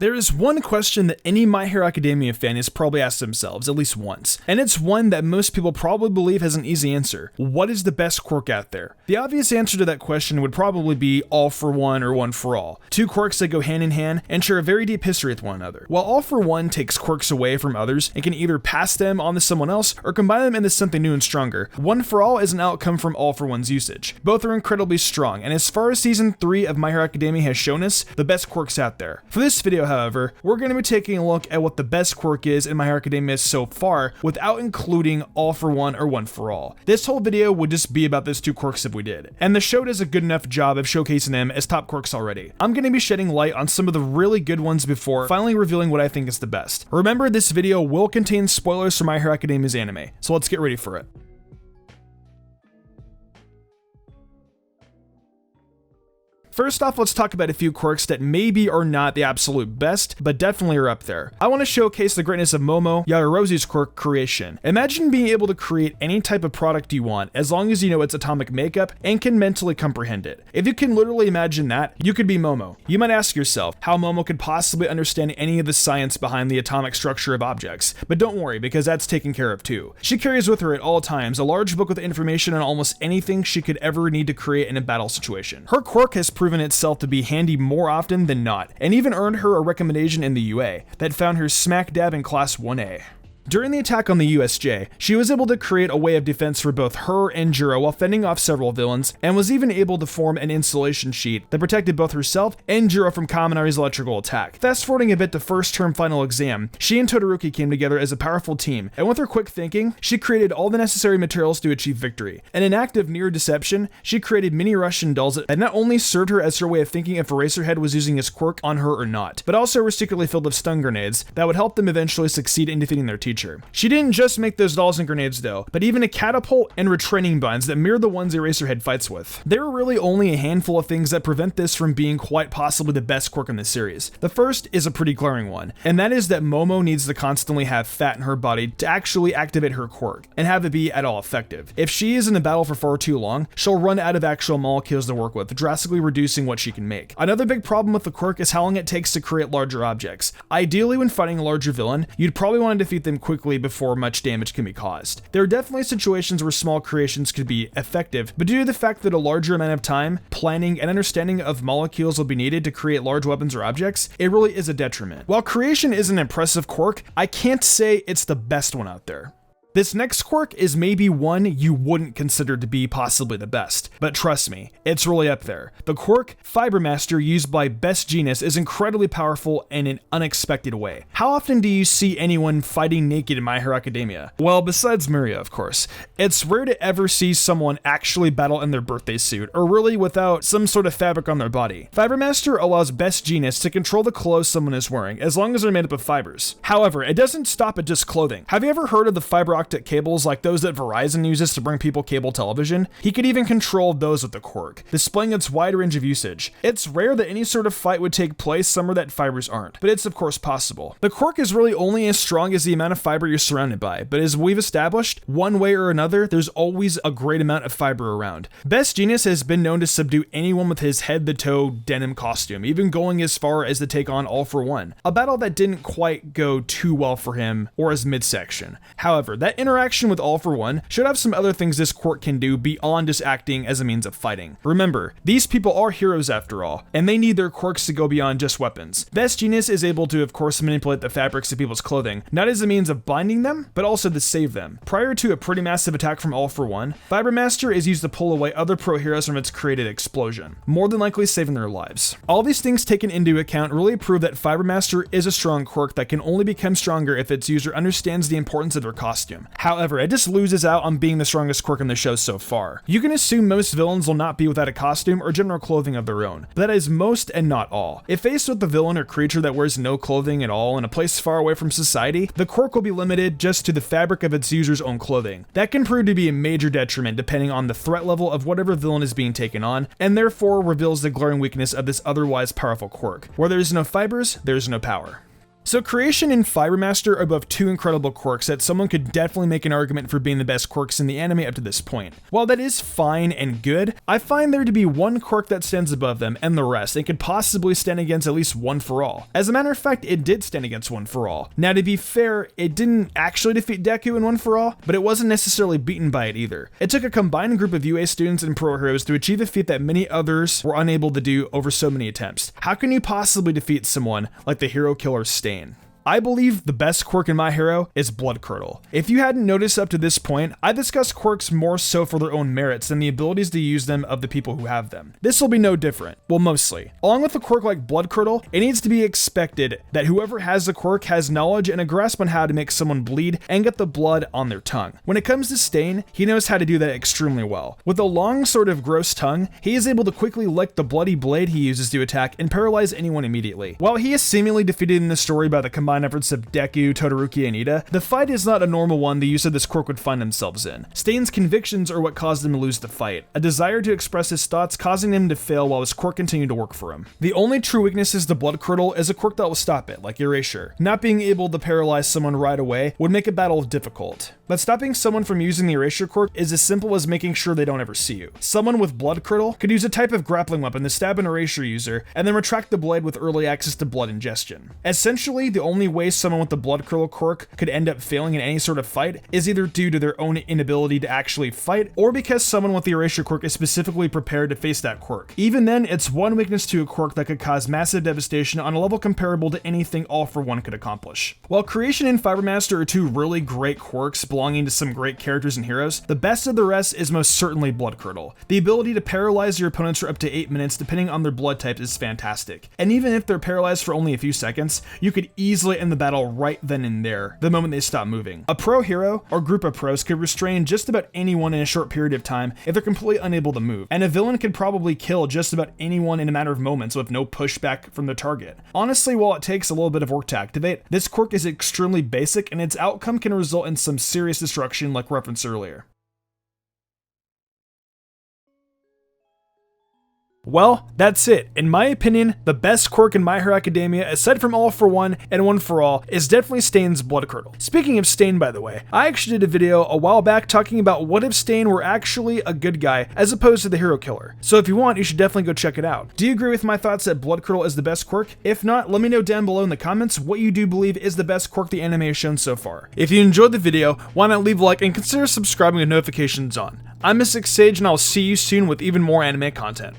There is one question that any My Hero Academia fan has probably asked themselves at least once, and it's one that most people probably believe has an easy answer. What is the best quirk out there? The obvious answer to that question would probably be All for One or One for All, two quirks that go hand in hand and share a very deep history with one another. While All for One takes quirks away from others and can either pass them on to someone else or combine them into something new and stronger, One for All is an outcome from All for One's usage. Both are incredibly strong, and as far as Season 3 of My Hero Academia has shown us, the best quirks out there. For this video, however, we're going to be taking a look at what the best quirk is in My Hero Academia so far without including All for One or One for All. This whole video would just be about those two quirks if we did, and the show does a good enough job of showcasing them as top quirks already. I'm going to be shedding light on some of the really good ones before finally revealing what I think is the best. Remember, this video will contain spoilers for My Hero Academia's anime, so let's get ready for it. First off, let's talk about a few quirks that maybe are not the absolute best, but definitely are up there. I want to showcase the greatness of Momo Yaoyorozu's quirk creation. Imagine being able to create any type of product you want, as long as you know its atomic makeup and can mentally comprehend it. If you can literally imagine that, you could be Momo. You might ask yourself how Momo could possibly understand any of the science behind the atomic structure of objects, but don't worry, because that's taken care of too. She carries with her at all times a large book with information on almost anything she could ever need to create in a battle situation. Her quirk has proven itself to be handy more often than not, and even earned her a recommendation in the UA that found her smack dab in Class 1A. During the attack on the USJ, she was able to create a way of defense for both her and Juro while fending off several villains, and was even able to form an insulation sheet that protected both herself and Juro from Kaminari's electrical attack. Fast forwarding a bit to first term final exam, she and Todoroki came together as a powerful team, and with her quick thinking, she created all the necessary materials to achieve victory. In an act of near deception, she created mini Russian dolls that not only served her as her way of thinking if Eraserhead was using his quirk on her or not, but also were secretly filled with stun grenades that would help them eventually succeed in defeating their teacher. She didn't just make those dolls and grenades though, but even a catapult and retraining buns that mirror the ones Eraserhead fights with. There are really only a handful of things that prevent this from being quite possibly the best quirk in the series. The first is a pretty glaring one, and that is that Momo needs to constantly have fat in her body to actually activate her quirk, and have it be at all effective. If she is in a battle for far too long, she'll run out of actual molecules to work with, drastically reducing what she can make. Another big problem with the quirk is how long it takes to create larger objects. Ideally, when fighting a larger villain, you'd probably want to defeat them quickly before much damage can be caused. There are definitely situations where small creations could be effective, but due to the fact that a larger amount of time, planning, and understanding of molecules will be needed to create large weapons or objects, it really is a detriment. While creation is an impressive quirk, I can't say it's the best one out there. This next quirk is maybe one you wouldn't consider to be possibly the best, but trust me, it's really up there. The quirk, Fiber Master, used by Best Jeanist, is incredibly powerful in an unexpected way. How often do you see anyone fighting naked in My Hero Academia? Well, besides Miria, of course. It's rare to ever see someone actually battle in their birthday suit, or really without some sort of fabric on their body. Fiber Master allows Best Jeanist to control the clothes someone is wearing, as long as they're made up of fibers. However, it doesn't stop at just clothing. Have you ever heard of the fiber optic cables like those that Verizon uses to bring people cable television? He could even control those with the quirk, displaying its wide range of usage. It's rare that any sort of fight would take place somewhere that fibers aren't, but it's of course possible. The quirk is really only as strong as the amount of fiber you're surrounded by, but as we've established, one way or another, there's always a great amount of fiber around. Best Jeanist has been known to subdue anyone with his head-to-toe denim costume, even going as far as to take on All for One, a battle that didn't quite go too well for him or his midsection. However, that interaction with All for One should have some other things this quirk can do beyond just acting as a means of fighting. Remember, these people are heroes after all, and they need their quirks to go beyond just weapons. Best Jeanist is able to, of course, manipulate the fabrics of people's clothing, not as a means of binding them, but also to save them. Prior to a pretty massive attack from All for One, Fiber Master is used to pull away other pro heroes from its created explosion, more than likely saving their lives. All these things taken into account really prove that Fiber Master is a strong quirk that can only become stronger if its user understands the importance of their costume. However, it just loses out on being the strongest quirk in the show so far. You can assume most villains will not be without a costume or general clothing of their own, but that is most and not all. If faced with a villain or creature that wears no clothing at all in a place far away from society, the quirk will be limited just to the fabric of its user's own clothing. That can prove to be a major detriment depending on the threat level of whatever villain is being taken on, and therefore reveals the glaring weakness of this otherwise powerful quirk. Where there's no fibers, there's no power. So Creation and Fibermaster are both two incredible quirks that someone could definitely make an argument for being the best quirks in the anime up to this point. While that is fine and good, I find there to be one quirk that stands above them and the rest, and could possibly stand against at least One For All. As a matter of fact, it did stand against One For All. Now to be fair, it didn't actually defeat Deku in One For All, but it wasn't necessarily beaten by it either. It took a combined group of UA students and pro heroes to achieve a feat that many others were unable to do over so many attempts. How can you possibly defeat someone like the hero killer Stain? I believe the best quirk in My Hero is Blood Curdle. If you hadn't noticed up to this point, I discuss quirks more so for their own merits than the abilities to use them of the people who have them. This will be no different. Well, mostly. Along with a quirk like Blood Curdle, it needs to be expected that whoever has the quirk has knowledge and a grasp on how to make someone bleed and get the blood on their tongue. When it comes to Stain, he knows how to do that extremely well. With a long sort of gross tongue, he is able to quickly lick the bloody blade he uses to attack and paralyze anyone immediately. While he is seemingly defeated in the story by the combined efforts of Deku, Todoroki, and Ida, the fight is not a normal one the use of this quirk would find themselves in. Stain's convictions are what caused him to lose the fight, a desire to express his thoughts causing him to fail while his quirk continued to work for him. The only true weaknesses to Blood Curdle is a quirk that will stop it, like Erasure. Not being able to paralyze someone right away would make a battle difficult. But stopping someone from using the Erasure quirk is as simple as making sure they don't ever see you. Someone with Blood Curdle could use a type of grappling weapon to stab an Erasure user, and then retract the blade with early access to blood ingestion. Essentially, the only way someone with the Blood Curdle quirk could end up failing in any sort of fight is either due to their own inability to actually fight, or because someone with the Erasure quirk is specifically prepared to face that quirk. Even then, it's one weakness to a quirk that could cause massive devastation on a level comparable to anything All For One could accomplish. While Creation and Fibermaster are two really great quirks belonging to some great characters and heroes, the best of the rest is most certainly Blood Curdle. The ability to paralyze your opponents for up to 8 minutes depending on their blood type is fantastic. And even if they're paralyzed for only a few seconds, you could easily end the battle right then and there, the moment they stop moving. A pro hero, or group of pros, could restrain just about anyone in a short period of time if they're completely unable to move, and a villain could probably kill just about anyone in a matter of moments with no pushback from the target. Honestly, while it takes a little bit of work to activate, this quirk is extremely basic and its outcome can result in some serious destruction like referenced earlier. Well, that's it. In my opinion, the best quirk in My Hero Academia, aside from All For One and One For All, is definitely Stain's Blood Curdle. Speaking of Stain, by the way, I actually did a video a while back talking about what if Stain were actually a good guy as opposed to the hero killer. So if you want, you should definitely go check it out. Do you agree with my thoughts that Blood Curdle is the best quirk? If not, let me know down below in the comments what you do believe is the best quirk the anime has shown so far. If you enjoyed the video, why not leave a like and consider subscribing with notifications on. I'm Mystic Sage and I'll see you soon with even more anime content.